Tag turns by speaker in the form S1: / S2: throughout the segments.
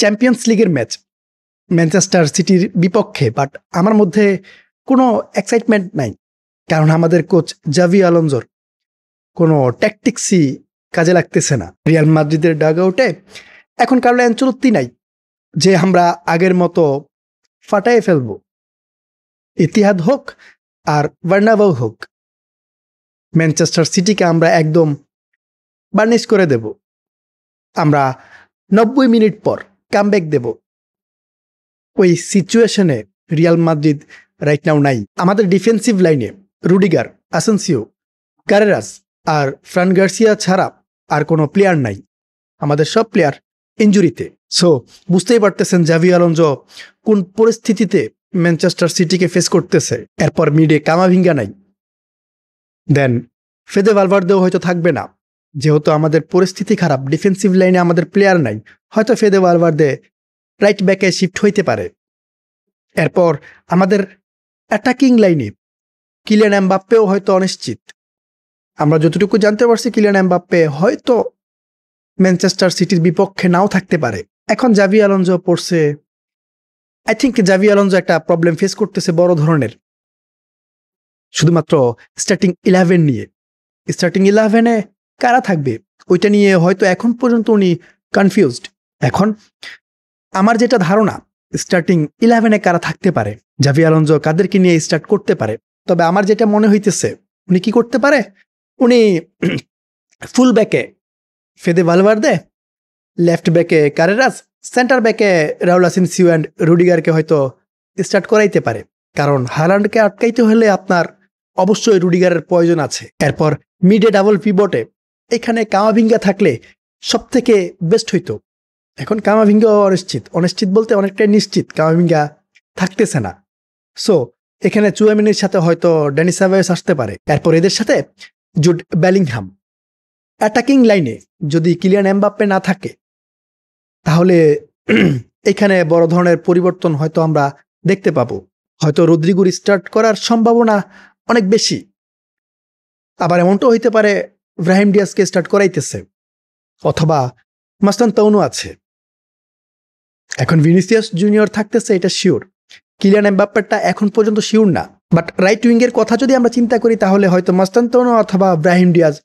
S1: Champions লিগের match Manchester সিটির বিপক্ষে, বাট আমার মধ্যে কোনো এক্সাইটমেন্ট নাই, কারণ আমাদের কোচ জাভি আলোনজোর কোনো ট্যাকটিক্সই কাজে লাগতেছে না। রিয়াল মাদ্রিদের ডাগ আউটে এখন কার্লো অ্যানচেলত্তি নাই যে আমরা আগের মতো ফাটায় ফেলবো। ইতিহাদ হোক আর বার্নাবাউ হোক, ম্যানচেস্টার সিটিকে আমরা একদম বার্নিশ করে দেব। আমরা 90 মিনিট পর কামব্যাক দেব। ওই সিচুয়েশনে রিয়াল মাদ্রিদ রাইট নাও নাই। আমাদের ডিফেন্সিভ লাইনে রুডিগার, আসেনসিও, কারেরাস আর ফ্রান গার্সিয়া ছাড়া আর কোনো প্লেয়ার নাই। আমাদের সব প্লেয়ার ইনজুরিতে। সো বুঝতেই পারতেছেন জাভি আলোনজো কোন পরিস্থিতিতে ম্যানচেস্টার সিটিকে ফেস করতেছে। এরপর মিডে কামাভিঙ্গা নাই, দেন ফেদে ভালভার্দেও হয়তো থাকবে না, যেহেতু আমাদের পরিস্থিতি খারাপ, ডিফেন্সিভ লাইনে আমাদের প্লেয়ার নাই। হয়তো ফেদে ভালভার্দে রাইট ব্যাকে শিফট হইতে পারে। এরপর আমাদের অ্যাটাকিং লাইনে কিলিয়ান এমবাপ্পেও হয়তো অনিশ্চিত। আমরা যতটুকু জানতে পারছি কিলিয়ান এমবাপ্পে হয়তো ম্যানচেস্টার সিটির বিপক্ষে নাও থাকতে পারে। এখন জাভি আলোনজো পড়ছে, আই থিঙ্ক জাভি আলোনজো একটা প্রবলেম ফেস করতেছে বড় ধরনের, শুধুমাত্র স্টার্টিং 11 নিয়ে। স্টার্টিং 11-এ কারা থাকবে ওইটা নিয়ে হয়তো এখন পর্যন্ত উনি কনফিউজড। এখন আমার যেটা ধারণা, স্টার্টিং 11-এ কারা থাকতে পারে, জাভি আলোনজো কাদেরকে নিয়ে স্টার্ট করতে পারে। তবে আমার যেটা মনে হইতেছে উনি কি করতে পারে, উনি ফুল ব্যাকে ফেদে ভালভার্দে, লেফট ব্যাকে কারেরাস, সেন্টার ব্যাকে রাউল আসেনসিও অ্যান্ড রুডিগারকে হয়তো স্টার্ট করাইতে পারে। কারণ হালান্ডকে আটকাইতে হলে আপনার অবশ্যই রুডিগারের প্রয়োজন আছে। এরপর মিডে ডাবল পিভটে এখানে কামাভিঙ্গা থাকলে সব থেকে বেস্ট হইতো। এখন কামাভিঙ্গা অনিশ্চিত বলতে অনেকটাই নিশ্চিত কামাভিঙ্গা থাকতেছে না। সো এখানে চুয়ামিনির সাথে হয়তো ড্যানি সাভেস আসতে পারে। এরপর এদের সাথে জুড বেলিংহাম। অ্যাটাকিং লাইনে যদি কিলিয়ান এমবাপ্পে না থাকে তাহলে এখানে বড় ধরনের পরিবর্তন হয়তো আমরা দেখতে পাবো। হয়তো রদ্রিগোর স্টার্ট করার সম্ভাবনা অনেক বেশি। আবার এমনটাও হইতে পারে ব্রাহিম ডিয়াজকে স্টার্ট করাইতেছে, অথবা মাস্তানতাউনও আছে। এখন ভিনিসিয়াস জুনিয়র থাকতেছে এটা শিওর। কিলিয়ান এমবাপ্পেরটা এখন পর্যন্ত শিওর না। বাট রাইট উইঙ্গের কথা যদি আমরা চিন্তা করি তাহলে হয়তো মাস্তানতাউনো অথবা ব্রাহিম ডিয়াজ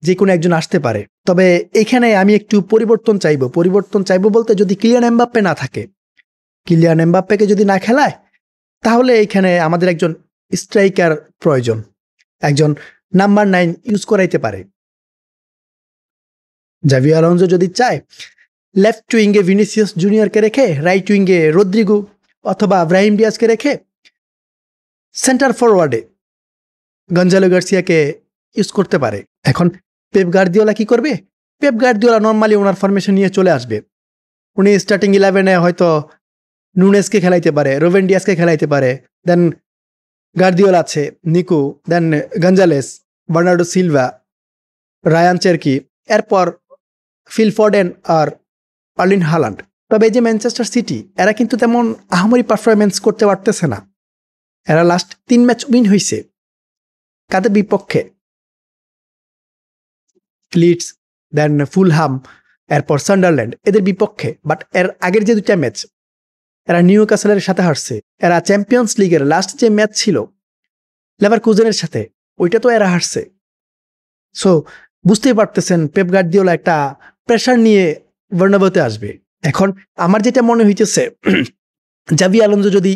S1: যে কোনো একজন আসতে পারে। তবে এখানে আমি একটু পরিবর্তন চাইবো বলতে, যদি কিলিয়ান এমবাপ্পে না থাকে, কিলিয়ান এমবাপ্পেকে যদি না খেলায়, তাহলে এখানে আমাদের একজন স্ট্রাইকার প্রয়োজন, একজন নাম্বার 9 ইউজ করাইতে পারে। জাভি আলোনজো যদি চায় লেফট উইঙ্গে ভিনিসিয়াস জুনিয়রকে রেখে রাইট উইঙ্গে রদ্রিগো অথবা ব্রাহিম ডিয়াজকে রেখে সেন্টার ফরওয়ার্ডে গঞ্জালো গার্সিয়াকে ইউজ করতে পারে। এখন পেপ গার্দিওলা কি করবে? পেপ গার্দিওলা নর্মালি ওনার ফরমেশন নিয়ে চলে আসবে। উনি স্টার্টিং 11-এ হয়তো নুনেসকে খেলাইতে পারে, রুবেন ডিয়াসকে খেলাইতে পারে, দেন গার্দিওলা আছে, Nico, then Gonzalez, Bernardo Silva, Rayan Cherki, এরপর ফিল ফোডেন আর আর্লিন হালান্ড। তবে এই যে ম্যানচেস্টার সিটি, এরা কিন্তু তেমন আহামরি পারফরমেন্স করতে পারতেছে না। এরা লাস্ট 3 ম্যাচ উইন হয়েছে। কাদের বিপক্ষে? লিডস, দেন ফুলহাম, এরপর সান্ডারল্যান্ড, এদের বিপক্ষে। বাট এর আগের যে 2টা ম্যাচ এরা নিউক্যাসলের সাথে হারছে। এরা চ্যাম্পিয়ন্স লিগের লাস্ট যে ম্যাচ ছিল লেভারকুজেনের সাথে, ওইটা তো এরা হারছে। সো বুঝতেই পারতেছেন পেপ গার্দিওলা একটা প্রেশার নিয়ে বার্নাবাউতে আসবে। এখন আমার যেটা মনে হইতেছে, জাভি আলোনজো যদি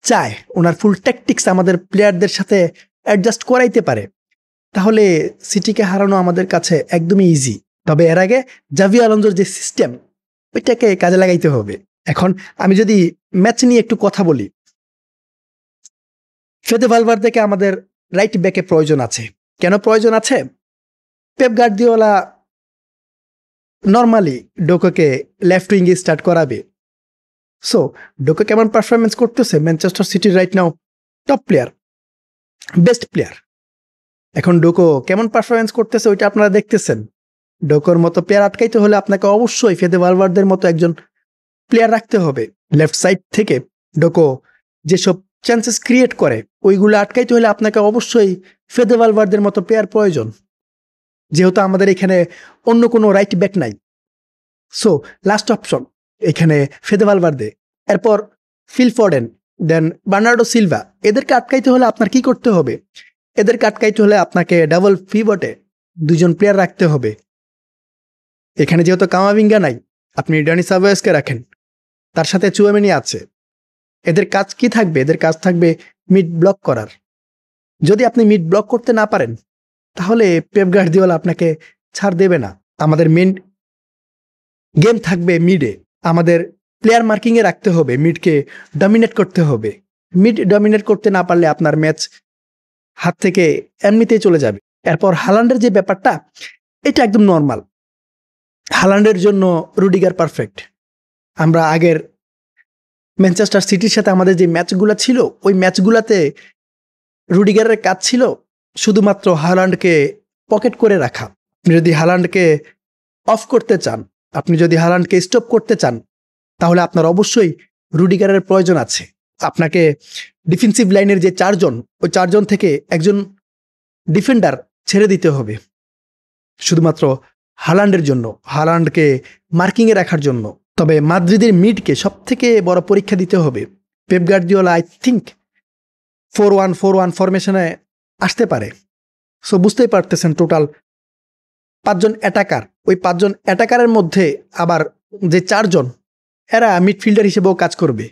S1: চায় ওনার ফুল ট্যাকটিক্স আমাদের প্লেয়ারদের সাথে অ্যাডজাস্ট করাইতে পারে, তাহলে সিটিকে হারানো আমাদের কাছে একদমই ইজি। তবে এর আগে জাভি আলোনজোর যে সিস্টেম ওইটাকে কাজে লাগাইতে হবে। এখন আমি যদি ম্যাচ নিয়ে একটু কথা বলি, ফেদে ভালভার্দেকে আমাদের রাইট ব্যাকে প্রয়োজন আছে। কেন প্রয়োজন আছে? পেপ গার্দিওলা নর্মালি ডোকোকে লেফট উইঙ্গে স্টার্ট করাবে। সো ডোকো কেমন পারফরমেন্স করতেছে? ম্যানচেস্টার সিটির right now top player, best player. এখন ডোকো কেমন পারফরমেন্স করতেছে ওইটা আপনারা দেখতেছেন। ডোকোর মতো প্লেয়ার আটকাইতে হলে আপনাকে অবশ্যই ফেদে ভালভার্দের মতো একজন প্লেয়ার রাখতে হবে। লেফট সাইড থেকে ডোকো যেসব চান্সেস ক্রিয়েট করে ওইগুলো আটকাইতে হলে আপনাকে অবশ্যই ফেদে ভালভার্দের মতো প্লেয়ার প্রয়োজন, যেহেতু আমাদের এখানে অন্য কোনো রাইট ব্যাক নাই। সো লাস্ট অপশন এখানে ফেদে ভালভার্দে, এরপর ফিল ফোডেন, দেন বার্নার্ডো সিলভা। এদেরকে আটকাইতে হলে আপনার কি করতে হবে? এদেরকে আটকাইতে হলে আপনাকে ডাবল পিভটে 2জন প্লেয়ার রাখতে হবে। এখানে যেহেতু কামাভিঙ্গা নাই, আপনি ড্যানি সাভয়েসকে রাখেন, তার সাথে চুয়ামেনি আছে। এদের কাজ কি থাকবে? এদের কাজ থাকবে মিড ব্লক করার। যদি আপনি মিড ব্লক করতে না পারেন তাহলে পেপ গার্দিওলা আপনাকে ছাড় দেবে না। আমাদের মেন গেম থাকবে মিডে। আমাদের প্লেয়ার মার্কিংয়ে রাখতে হবে, মিডকে ডমিনেট করতে হবে। মিড ডমিনেট করতে না পারলে আপনার ম্যাচ হাত থেকে এমনিতেই চলে যাবে। এরপর হালান্ডের যে ব্যাপারটা, এটা একদম নর্মাল। হালান্ডের জন্য রুডিগার পারফেক্ট। আমরা আগের ম্যানচেস্টার সিটির সাথে আমাদের যে ম্যাচগুলো ছিল, ওই ম্যাচগুলোতে রুডিগারের কাজ ছিল শুধুমাত্র হালান্ডকে পকেট করে রাখা। আপনি যদি হালান্ডকে অফ করতে চান, আপনি যদি হালান্ডকে স্টপ করতে চান, তাহলে আপনার অবশ্যই রুডিগারের প্রয়োজন আছে। আপনাকে ডিফেন্সিভ লাইনের যে 4জন, ওই 4জন থেকে একজন ডিফেন্ডার ছেড়ে দিতে হবে শুধুমাত্র হালান্ডের জন্য, হালান্ডকে মার্কিংয়ে রাখার জন্য। তবে মাদ্রিদের মিডকে সব থেকে বড় পরীক্ষা দিতে হবে। পেপ গার্দিওলা আই থিঙ্ক 4-1-4-1 ফরমেশনে আসতে পারে। সো বুঝতেই পারতেছেন, টোটাল 5জন অ্যাটাকার। ওই 5জন অ্যাটাকারের মধ্যে আবার যে 4জন, এরা মিডফিল্ডার হিসেবেও কাজ করবে।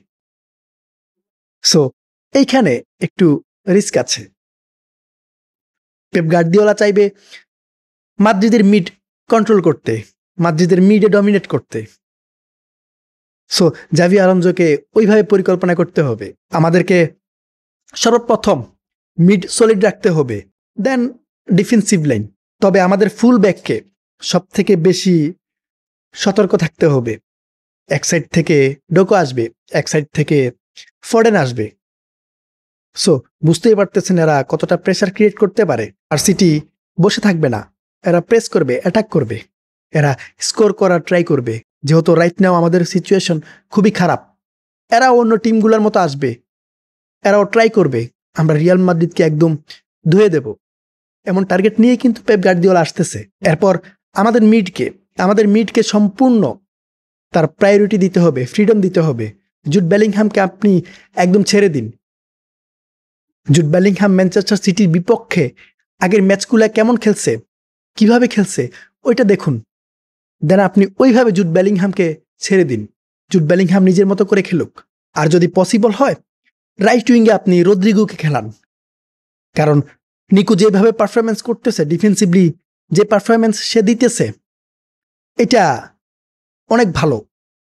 S1: সো এইখানে একটু রিস্ক আছে। পেপ গার্দিওলা চাইবে মাদ্রিদের মিড কন্ট্রোল করতে, মাদ্রিদের মিডে ডমিনেট করতে। সো জাভি আলোনসোকে ওইভাবে পরিকল্পনা করতে হবে। আমাদেরকে সর্বপ্রথম মিড সলিড রাখতে হবে, দেন ডিফেন্সিভ লাইন। তবে আমাদের ফুল ব্যাককে সব থেকে বেশি সতর্ক থাকতে হবে। এক সাইড থেকে ডোকো আসবে, এক সাইড থেকে ফোডেন আসবে। সো বুঝতেই পারতেছেন এরা কতটা প্রেসার ক্রিয়েট করতে পারে। আর সিটি বসে থাকবে না, এরা প্রেস করবে, অ্যাটাক করবে, এরা স্কোর করার ট্রাই করবে। যেহেতু রাইট নাও আমাদের সিচুয়েশন খুবই খারাপ, এরা অন্য টিমগুলোর মতো আসবে, এরাও ট্রাই করবে আমরা রিয়াল মাদ্রিদকে একদম ধুয়ে দেব। এমন টার্গেট নিয়ে কিন্তু পেপ গার্দিওলা আসতেছে। এরপর আমাদের মিডকে সম্পূর্ণ তার প্রায়োরিটি দিতে হবে, ফ্রিডম দিতে হবে। জুড বেলিংহামকে আপনি একদম ছেড়ে দিন। জুড বেলিংহাম ম্যানচেস্টার সিটির বিপক্ষে আগের ম্যাচগুলা কেমন খেলছে, কিভাবে খেলছে, ওইটা দেখুন। দেন আপনি ওইভাবে জুড বেলিংহামকে ছেড়ে দিন। জুড বেলিংহাম নিজের মতো করে খেলুক। আর যদি পসিবল হয় রাইট উইংয়ে আপনি রদ্রিগোকে খেলান। কারণ নিকো যেভাবে পারফরমেন্স করতেছে, ডিফেন্সিভলি যে পারফরমেন্স সে দিতেছে, এটা অনেক ভালো।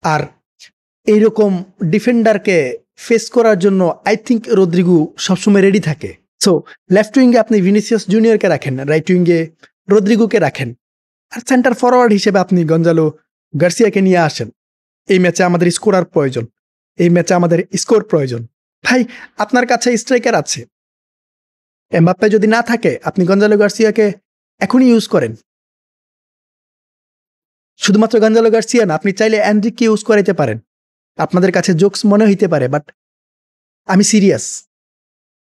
S1: আর এইরকম ডিফেন্ডারকে ফেস করার জন্য আই থিঙ্ক রদ্রিগো সবসময় রেডি থাকে। সো লেফট উইংয়ে আপনি ভিনিসিয়াস জুনিয়রকে রাখেন, রাইট উইংয়ে রদ্রিগোকে রাখেন, আর সেন্টার ফরওয়ার্ড হিসেবে আপনি গঞ্জালো গার্সিয়াকে নিয়ে আসেন। এই ম্যাচে আমাদের স্কোরার প্রয়োজন, এই ম্যাচে আমাদের স্কোর প্রয়োজন। ভাই, আপনার কাছে স্ট্রাইকার আছে, এমবাপ্পে যদি না থাকে আপনি গঞ্জালো গার্সিয়াকে এখনই ইউজ করেন। শুধুমাত্র গঞ্জালো গার্সিয়া না, আপনি চাইলে অ্যান্ড্রিককে ইউজ করাইতে পারেন। আপনাদের কাছে জোকস মনে হইতে পারে, বাট আমি সিরিয়াস।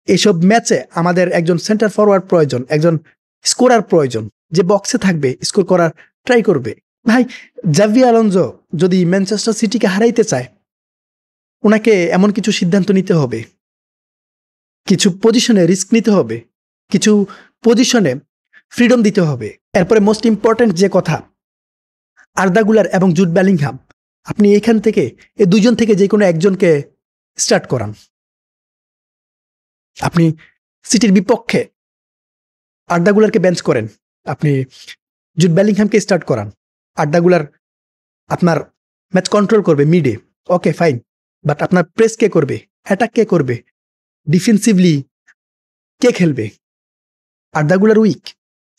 S1: এইসব ম্যাচে আমাদের একজন সেন্টার ফরওয়ার্ড প্রয়োজন, একজন স্কোরার প্রয়োজন, যে বক্সে থাকবে, স্কোর করার ট্রাই করবে। ভাই, জাভি আলোনসো যদি ম্যানচেস্টার সিটিকে হারাইতে চায়, ওনাকে এমন কিছু সিদ্ধান্ত নিতে হবে, কিছু পজিশনে রিস্ক নিতে হবে, কিছু পজিশনে ফ্রিডম দিতে হবে। এরপরে মোস্ট ইম্পর্ট্যান্ট যে কথা, আর্দা গুলার এবং জুড বেলিংহাম, আপনি এখান থেকে এই 2জন থেকে যে কোনো একজনকে স্টার্ট করান। আপনি সিটির বিপক্ষে আর্দা গুলারকে বেঞ্চ করেন, আপনি জুড বেলিংহামকে স্টার্ট করান। আর্দা গুলার আপনার ম্যাচ কন্ট্রোল করবে মিডে, ওকে ফাইন, বাট আপনার প্রেস কে করবে, অ্যাটাক কে করবে, ডিফেন্সিভলি কে খেলবে? আর্দা গুলার উইক,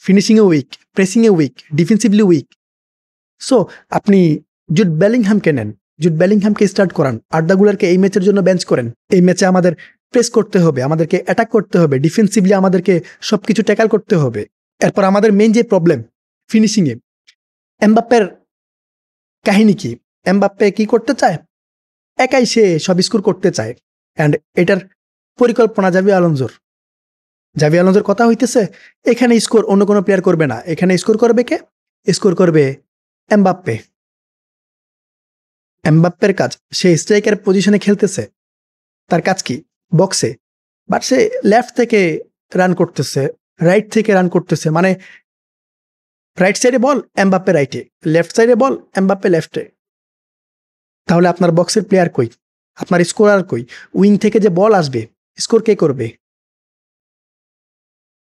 S1: ফিনিশিংয়ে উইক, প্রেসিংয়ে উইক, ডিফেন্সিভলি উইক। সো আপনি জুড বেলিংহামকে নেন, জুড বেলিংহামকে স্টার্ট করান, আর্দা গুলারকে এই ম্যাচের জন্য বেঞ্চ করেন। এই ম্যাচে আমাদের প্রেস করতে হবে, আমাদেরকে অ্যাটাক করতে হবে, ডিফেন্সিভলি আমাদেরকে সবকিছু ট্যাকল করতে হবে। এরপর আমাদের মেইন যে প্রবলেম ফিনিশিংয়ে, এমবাপ্পের কাহিনী কি? এমবাপ্পে কি করতে চায়? একাই সে সব স্কোর করতে চায়, অ্যান্ড এটার পরিকল্পনা জাভি আলোনসোর কথা হইতেছে এখানে স্কোর অন্য কোনো প্লেয়ার করবে না, এখানে স্কোর করবে কে? স্কোর করবে এমবাপ্পে। এমবাপ্পের কাজ, সে স্ট্রাইকার পজিশনে খেলতেছে, তার কাজ কি বক্সে, বাট সে লেফট থেকে রান করতেছে, রাইট থেকে রান করতেছে, মানে রাইট সাইডে বল এমবাপ্পে রাইটে, লেফট সাইডে বল এমবাপ্পে লেফটে। তাহলে আপনার বক্সের প্লেয়ার কই, আপনার স্কোরার কই, উইং থেকে যে বল আসবে স্কোর কে করবে?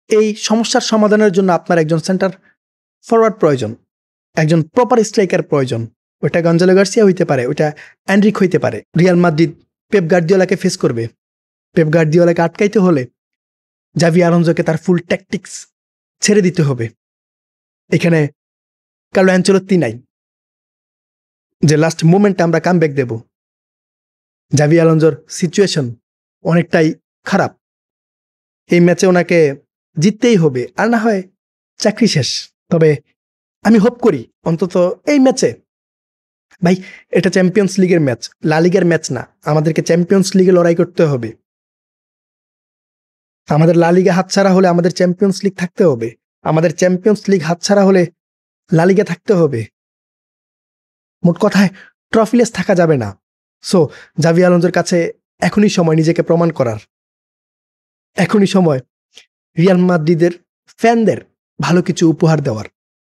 S1: এই সমস্যার সমাধানের জন্য আপনার একজন সেন্টার ফরওয়ার্ড প্রয়োজন, একজন প্রপার স্ট্রাইকার প্রয়োজন। ওটা গঞ্জালো গার্সিয়া হইতে পারে, ওটা অ্যান্ড্রিক হইতে পারে। রিয়াল মাদ্রিদ পেপ গার্দিওলাকে ফেস করবে, পেপ গার্দিওলাকে আটকাইতে হলে জাভি আলোনসোকে তার ফুল ট্যাকটিক্স ছেড়ে দিতে হবে। এখানে কার্লো অ্যানচেলত্তি নাই যে লাস্ট মোমেন্টে আমরা কামব্যাক দেব। জাভি আলোনসোর সিচুয়েশন অনেকটাই খারাপ, এই ম্যাচে ওনাকে জিততেই হবে, আর না হয় চাকরি শেষ। তবে আমি হোপ করি অন্তত এই ম্যাচে, ভাই এটা চ্যাম্পিয়ন্স লিগের ম্যাচ, লা লিগের ম্যাচ না, আমাদেরকে চ্যাম্পিয়ন্স লিগে লড়াই করতে হবে। আমাদের লা লিগা হাতছাড়া হলে আমাদের চ্যাম্পিয়ন্স লিগ থাকতে হবে, আমাদের চ্যাম্পিয়ন্স লিগ হাতছাড়া হলে লা লিগা থাকতে হবে। মোট কথায় ট্রফিলেস থাকা যাবে না। সো জাভি আলোনসোর কাছে এখনই সময় নিজেকে প্রমাণ করার, এখনই সময় রিয়াল মাদ্রিদের ফ্যানদের ভালো কিছু উপহার দেওয়ার।